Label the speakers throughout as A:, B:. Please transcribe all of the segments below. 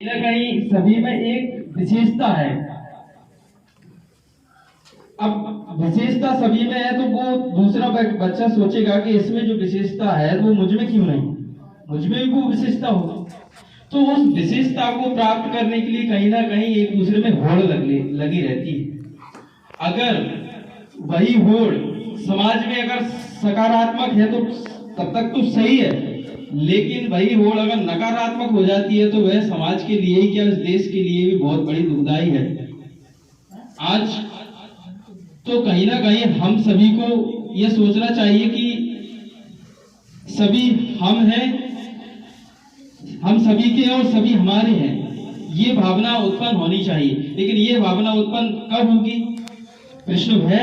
A: कहीं ना कहीं सभी में एक विशेषता है। अब विशेषता सभी में है तो वो दूसरा बच्चा सोचेगा कि इसमें जो विशेषता है वो मुझ में क्यों नहीं, मुझ में भी वो विशेषता हो। तो उस विशेषता को प्राप्त करने के लिए कहीं ना कहीं एक दूसरे में होड़ लगी रहती है। अगर वही होड़ समाज में अगर सकारात्मक है तो तब तक तो सही है, लेकिन वही होड़ अगर नकारात्मक हो जाती है तो वह समाज के लिए ही क्या इस देश के लिए भी बहुत बड़ी दुखदाई है। आज तो कहीं ना कहीं हम सभी को यह सोचना चाहिए कि सभी हम हैं, हम सभी के और सभी हमारे हैं, ये भावना उत्पन्न होनी चाहिए। लेकिन ये भावना उत्पन्न कब होगी? प्रश्न है।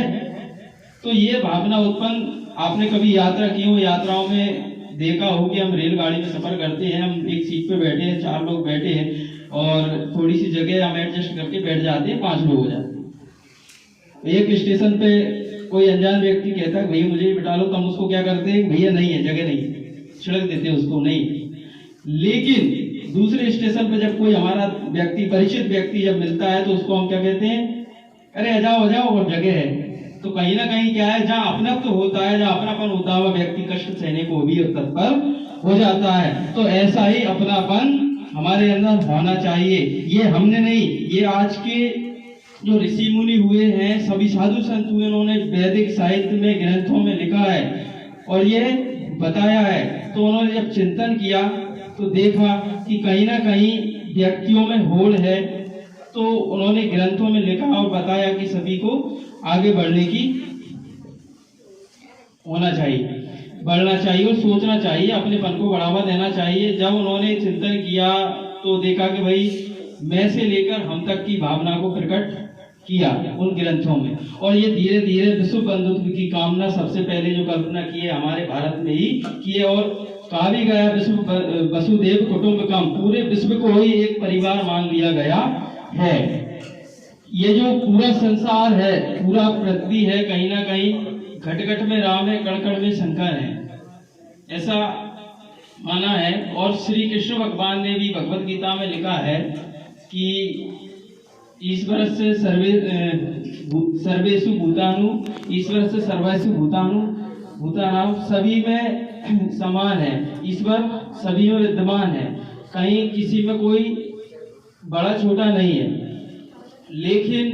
A: तो ये भावना उत्पन्न आपने कभी यात्रा की हो, यात्राओं में देखा हो कि हम रेलगाड़ी में सफर करते हैं, हम एक सीट पे बैठे हैं, 4 लोग बैठे हैं और थोड़ी सी जगह हम एडजस्ट करके बैठ जाते हैं, 5 लोग हो जाते हैं। एक स्टेशन पे कोई अनजान व्यक्ति कहता है भैया मुझे बिठा लो, तो हम उसको क्या करते हैं, भैया नहीं है, जगह नहीं, छिड़क देते हैं उसको, नहीं। लेकिन दूसरे स्टेशन पे जब कोई हमारा व्यक्ति, परिचित व्यक्ति जब मिलता है तो उसको हम क्या कहते हैं, अरे आ जाओ और जगह है। तो कहीं ना कहीं क्या है, जहाँ अपनापन होता है, जहाँ अपनापन होता है, व्यक्ति कष्ट सहने को भी तत्पर हो जाता है। तो ऐसा ही अपनापन हमारे अंदर होना चाहिए। ये हमने नहीं, ये आज के जो ऋषि मुनि हुए हैं, सभी साधु संत हुए, उन्होंने वैदिक साहित्य में, ग्रंथों में लिखा है और ये बताया है। तो उन्होंने जब चिंतन किया तो देखा कि कहीं ना कहीं व्यक्तियों में होड़ है, तो उन्होंने ग्रंथों में लिखा और बताया कि सभी को आगे बढ़ने की होना चाहिए, बढ़ना चाहिए और सोचना चाहिए, अपनेपन को बढ़ावा देना चाहिए। जब उन्होंने चिंतन किया तो देखा कि भाई मैं से लेकर हम तक की भावना को प्रकट किया उन ग्रंथों में। और ये धीरे धीरे विश्व बंधुत्व की कामना सबसे पहले जो कल्पना की है हमारे भारत में ही की है। और कहा भी गया विश्व वसुदेव कुटुंबकम, पूरे विश्व को ही एक परिवार मान लिया गया है। ये जो पूरा संसार है, पूरा पृथ्वी है, कहीं ना कहीं घट घट में राम है, कण कण में शंकर है, ऐसा माना है। और श्री कृष्ण भगवान ने भी भगवत गीता में लिखा है कि ईश्वर से सर्वेषु भूतानु, ईश्वर से सर्वेषु भूतानां, सभी में समान है, ईश्वर सभी में विद्यमान है, कहीं किसी में कोई बड़ा छोटा नहीं है। लेकिन